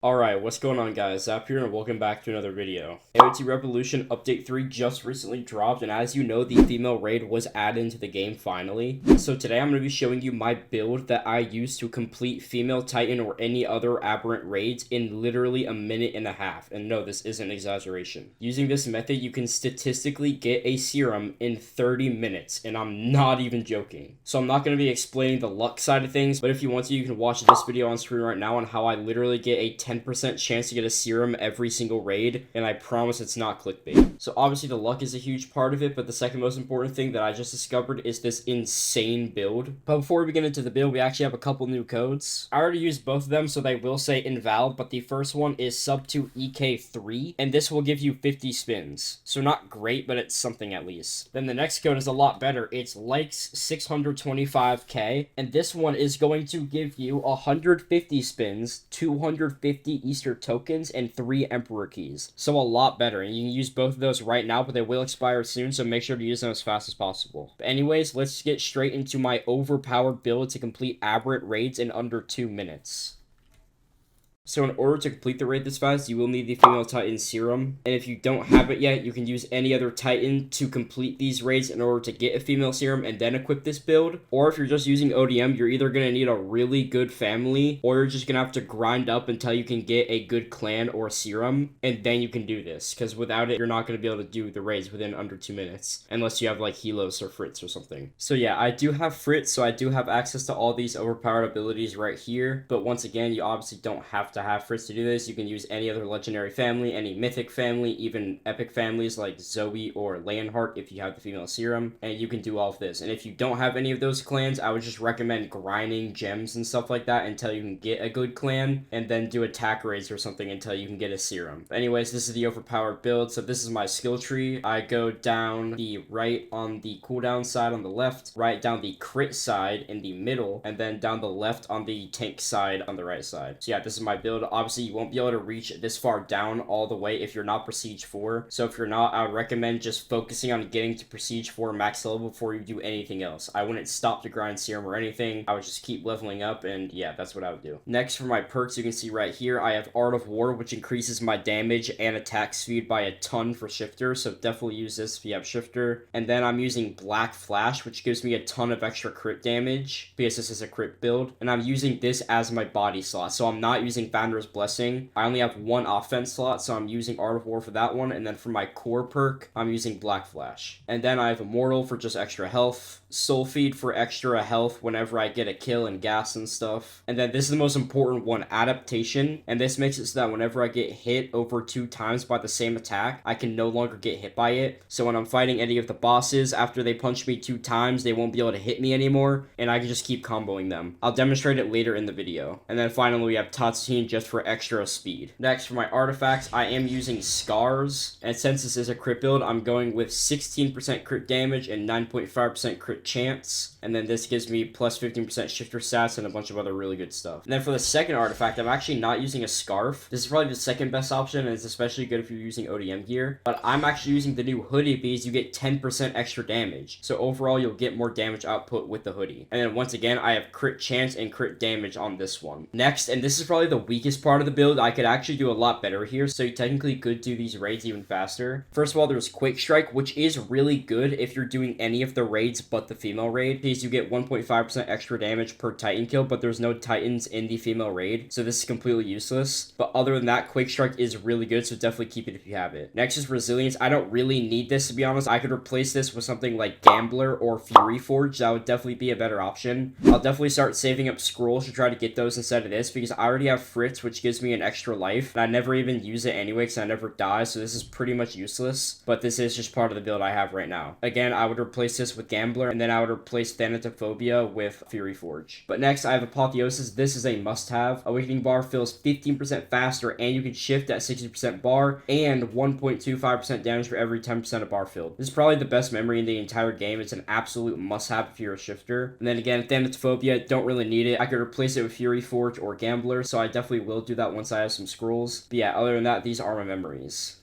Alright, what's going on guys? Zap here and welcome back to another video. AOT Revolution Update 3 just recently dropped, and as you know, the female raid was added into the game finally. So today I'm going to be showing you my build that I use to complete female titan or any other aberrant raids in literally a minute and a half. And no, this isn't exaggeration. Using this method, you can statistically get a serum in 30 minutes, and I'm not even joking. So I'm not going to be explaining the luck side of things, but if you want to, you can watch this video on screen right now on how I literally get a 10% chance to get a serum every single raid, and I promise it's not clickbait. So obviously the luck is a huge part of it, but the second most important thing that I just discovered is this insane build. But before we begin into the build, we actually have a couple new codes. I already used both of them, so they will say invalid, but the first one is sub2 EK3, and this will give you 50 spins. So not great, but it's something at least. Then the next code is a lot better. It's likes 625k, and this one is going to give you 150 spins, 250 Easter tokens, and 3 Emperor keys. So a lot better, and you can use both of those right now, but they will expire soon, so make sure to use them as fast as possible. But anyways, let's get straight into my overpowered build to complete aberrant raids in under 2 minutes. So in order to complete the raid this fast, you will need the female titan serum, and if you don't have it yet, you can use any other titan to complete these raids in order to get a female serum and then equip this build. Or if you're just using ODM, you're either going to need a really good family, or you're just going to have to grind up until you can get a good clan or serum, and then you can do this, because without it, you're not going to be able to do the raids within under 2 minutes, unless you have like helos or fritz or something. So yeah, I do have fritz, so I do have access to all these overpowered abilities right here, but once again, you obviously don't have to have fritz to do this. You can use any other legendary family, any mythic family, even epic families like Zoe or Leonhardt if you have the female serum, and you can do all of this. And if you don't have any of those clans, I would just recommend grinding gems and stuff like that until you can get a good clan, and then do attack raids or something until you can get a serum. But anyways, this is the overpowered build. So this is my skill tree. I go down the right on the cooldown side on the left, right down the crit side in the middle, and then down the left on the tank side on the right side. So yeah, this is my build. Obviously, you won't be able to reach this far down all the way if you're not Prestige 4. So if you're not, I would recommend just focusing on getting to Prestige 4 max level before you do anything else. I wouldn't stop to grind serum or anything. I would just keep leveling up, and yeah, that's what I would do. Next, for my perks, you can see right here, I have Art of War, which increases my damage and attack speed by a ton for Shifter, so definitely use this if you have Shifter. And then I'm using Black Flash, which gives me a ton of extra crit damage, because this is a crit build. And I'm using this as my body slot, so I'm not using Founder's Blessing. I only have one offense slot, so I'm using Art of War for that one, and then for my core perk, I'm using Black Flash. And then I have Immortal for just extra health, Soul Feed for extra health whenever I get a kill and gas and stuff. And then this is the most important one, Adaptation, and this makes it so that whenever I get hit over 2 times by the same attack, I can no longer get hit by it. So when I'm fighting any of the bosses, after they punch me 2 times, they won't be able to hit me anymore, and I can just keep comboing them. I'll demonstrate it later in the video. And then finally, we have Tatsuine just for extra speed. Next, for my artifacts, I am using Scars, and since this is a crit build, I'm going with 16% crit damage and 9.5% crit chance, and then this gives me plus 15% shifter stats and a bunch of other really good stuff. And then for the second artifact, I'm actually not using a scarf. This is probably the second best option, and it's especially good if you're using ODM gear, but I'm actually using the new hoodie because you get 10% extra damage, so overall you'll get more damage output with the hoodie. And then once again, I have crit chance and crit damage on this one. Next, and this is probably the weakest part of the build, I could actually do a lot better here, so you technically could do these raids even faster. First of all, there's Quick Strike, which is really good if you're doing any of the raids but the female raid, because you get 1.5% extra damage per titan kill, but there's no titans in the female raid, so this is completely useless. But other than that, Quick Strike is really good, so definitely keep it if you have it. Next is Resilience. I don't really need this, to be honest. I could replace this with something like Gambler or Fury Forge. That would definitely be a better option. I'll definitely start saving up scrolls to try to get those instead of this, because I already have Fritz, which gives me an extra life, and I never even use it anyway because I never die, so this is pretty much useless, but this is just part of the build I have right now. Again, I would replace this with Gambler, and then I would replace Thanatophobia with Fury Forge. But next, I have Apotheosis. This is a must-have. Awakening Bar fills 15% faster, and you can shift at 60% bar, and 1.25% damage for every 10% of bar filled. This is probably the best memory in the entire game. It's an absolute must-have if you're a shifter. And then again, Thanatophobia, don't really need it. I could replace it with Fury Forge or Gambler, so I definitely will do that once I have some scrolls. But yeah, other than that, these are my memories.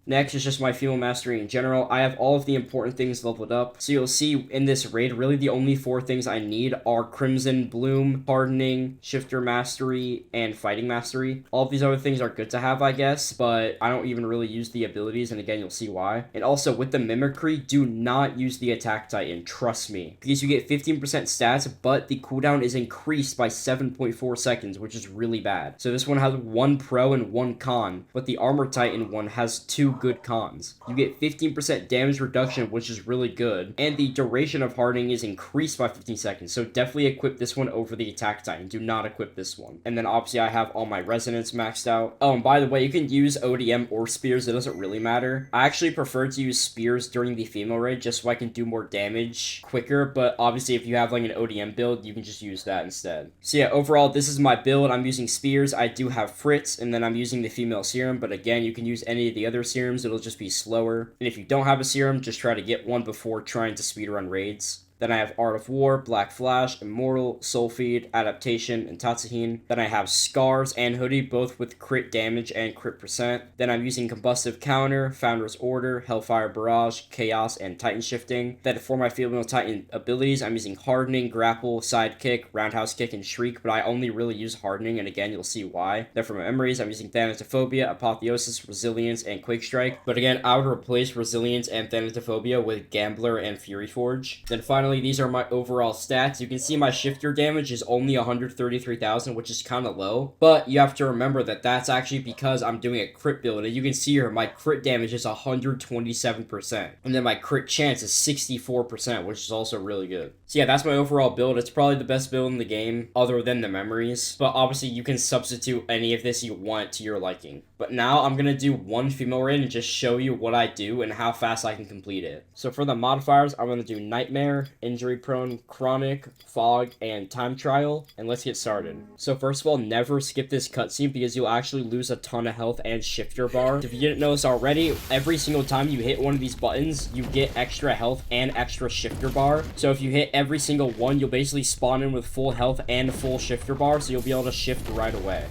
Next is just my female mastery in general. I have all of the important things leveled up. So you'll see in this raid, really the only 4 things I need are Crimson Bloom, Hardening, Shifter Mastery, and Fighting Mastery. All of these other things are good to have, I guess, but I don't even really use the abilities, and again, you'll see why. And also, with the Mimicry, do not use the Attack Titan, trust me. Because you get 15% stats, but the cooldown is increased by 7.4 seconds, which is really bad. So this one has 1 pro and 1 con, but the Armor Titan one has 2 good cons. You get 15% damage reduction, which is really good, and the duration of hardening is increased by 15 seconds, so definitely equip this one over the Attack Titan. Do not equip this one. And then obviously I have all my resonance maxed out. Oh, and by the way, you can use ODM or spears, it doesn't really matter. I actually prefer to use spears during the female raid just so I can do more damage quicker, but obviously if you have like an ODM build, you can just use that instead. So yeah, overall, this is my build. I'm using spears, I do have fritz, and then I'm using the female serum, but again, you can use any of the other serums, it'll just be slower. And if you don't have a serum, just try to get one before trying to speedrun raids. Then I have Art of War, Black Flash, Immortal, Soul Feed, Adaptation, and Tatsuhin. Then I have Scars and Hoodie, both with crit damage and crit percent. Then I'm using Combustive Counter, Founder's Order, Hellfire Barrage, Chaos, and Titan Shifting. Then for my female Titan abilities, I'm using Hardening, Grapple, Sidekick, Roundhouse Kick, and Shriek, but I only really use Hardening, and again, you'll see why. Then for my memories, I'm using Thanatophobia, Apotheosis, Resilience, and Quake Strike. But again, I would replace Resilience and Thanatophobia with Gambler and Fury Forge. Then finally, these are my overall stats. You can see my shifter damage is only 133,000, which is kind of low, but you have to remember that that's actually because I'm doing a crit build, and you can see here my crit damage is 127%, and then my crit chance is 64%, which is also really good. So yeah, that's my overall build. It's probably the best build in the game, other than the memories, but obviously you can substitute any of this you want to your liking. But now I'm gonna do one female raid and just show you what I do and how fast I can complete it. So for the modifiers, I'm gonna do Nightmare, Injury Prone, Chronic, Fog, and Time Trial, and let's get started. So first of all, never skip this cutscene because you'll actually lose a ton of health and shifter bar. If you didn't notice already, every single time you hit one of these buttons, you get extra health and extra shifter bar. So if you hit every single one, you'll basically spawn in with full health and full shifter bar, so you'll be able to shift right away.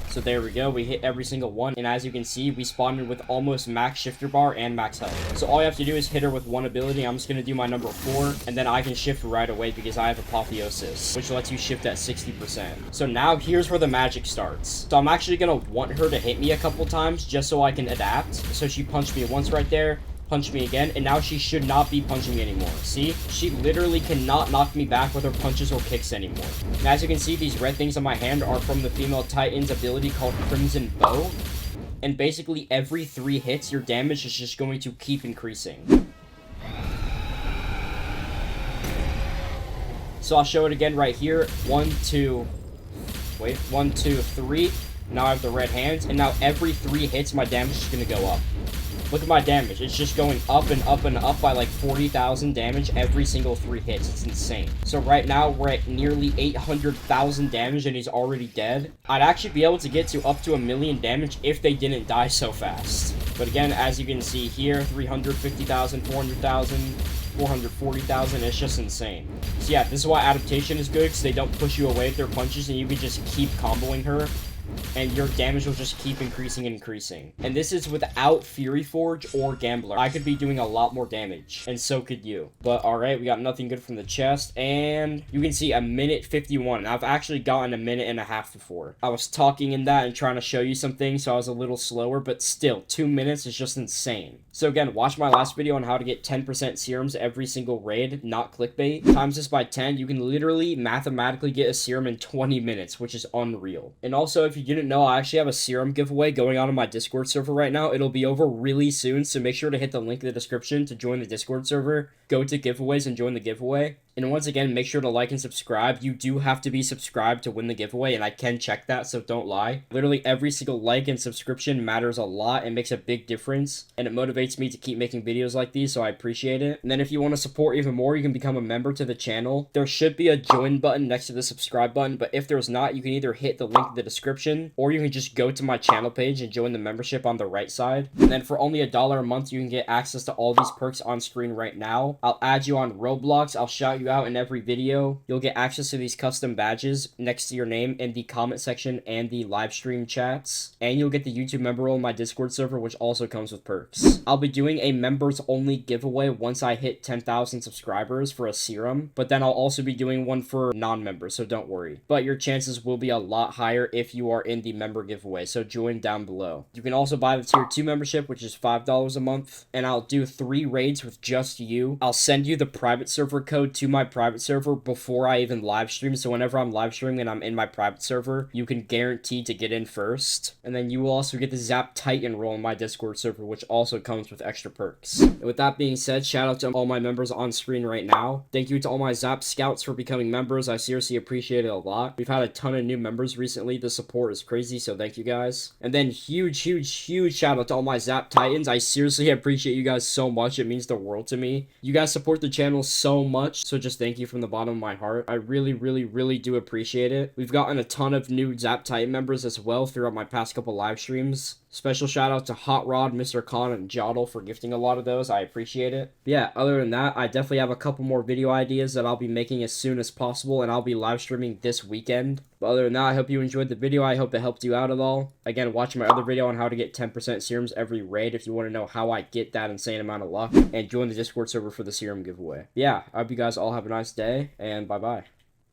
So there we go, we hit every single one, and as you can see, we spawned in with almost max shifter bar and max health. So all you have to do is hit her with one ability. I'm just going to do my number 4, and then I can shift right away because I have Apotheosis, which lets you shift at 60%. So now here's where the magic starts. So I'm actually going to want her to hit me a couple times just so I can adapt. So she punched me once right there, punch me again, and now she should not be punching me anymore. See? She literally cannot knock me back with her punches or kicks anymore. And as you can see, these red things on my hand are from the female Titan's ability called Crimson Bow. And basically every 3 hits, your damage is just going to keep increasing. So I'll show it again right here. 1, 2, 3. Now I have the red hands, and now every 3 hits, my damage is going to go up. Look at my damage. It's just going up and up and up by like 40,000 damage every single 3 hits. It's insane. So right now, we're at nearly 800,000 damage and he's already dead. I'd actually be able to get to up to 1,000,000 damage if they didn't die so fast. But again, as you can see here, 350,000, 400,000, 440,000, it's just insane. So yeah, this is why adaptation is good, because they don't push you away with their punches and you can just keep comboing her, and your damage will just keep increasing and increasing. And this is without Fury Forge or Gambler. I could be doing a lot more damage, and so could you. But alright, we got nothing good from the chest, and you can see 1:51. I've actually gotten 1.5 minutes before. I was talking in that and trying to show you something, so I was a little slower, but still, 2 minutes is just insane. So again, watch my last video on how to get 10% serums every single raid, not clickbait. Times this by 10, you can literally mathematically get a serum in 20 minutes, which is unreal. And also, if you didn't know, I actually have a serum giveaway going on my Discord server right now. It'll be over really soon, so make sure to hit the link in the description to join the Discord server. Go to giveaways and join the giveaway. And once again, make sure to like and subscribe. You do have to be subscribed to win the giveaway, and I can check that, so don't lie. Literally every single like and subscription matters a lot and makes a big difference, and it motivates me to keep making videos like these, so I appreciate it. And then if you want to support even more, you can become a member to the channel. There should be a join button next to the subscribe button, but if there's not, you can either hit the link in the description, or you can just go to my channel page and join the membership on the right side. And then for only $1 a month, you can get access to all these perks on screen right now. I'll add you on Roblox, I'll shout shout you out in every video. You'll get access to these custom badges next to your name in the comment section and the live stream chats. And you'll get the YouTube member role in my Discord server, which also comes with perks. I'll be doing a members only giveaway once I hit 10,000 subscribers for a serum, but then I'll also be doing one for non-members, so don't worry. But your chances will be a lot higher if you are in the member giveaway, so join down below. You can also buy the tier 2 membership, which is $5 a month, and I'll do 3 raids with just you. I'll send you the private server code to my private server before I even live stream, so whenever I'm live streaming and I'm in my private server, you can guarantee to get in first. And then you will also get the Zap Titan role in my Discord server, which also comes with extra perks. And with that being said, shout out to all my members on screen right now. Thank you to all my Zap Scouts for becoming members. I seriously appreciate it a lot. We've had a ton of new members recently. The support is crazy, so thank you guys. And then huge shout out to all my Zap Titans. I seriously appreciate you guys so much. It means the world to me. You guys support the channel so much, so just thank you from the bottom of my heart. I really do appreciate it. We've gotten a ton of new Zap Titan members as well throughout my past couple live streams. Special shout out to Hot Rod, Mr. Khan, and Jodl for gifting a lot of those. I appreciate it. But yeah, other than that, I definitely have a couple more video ideas that I'll be making as soon as possible, and I'll be live streaming this weekend. But other than that, I hope you enjoyed the video. I hope it helped you out at all. Again, watch my other video on how to get 10% serums every raid if you want to know how I get that insane amount of luck. And join the Discord server for the serum giveaway. Yeah, I hope you guys all have a nice day, and bye-bye.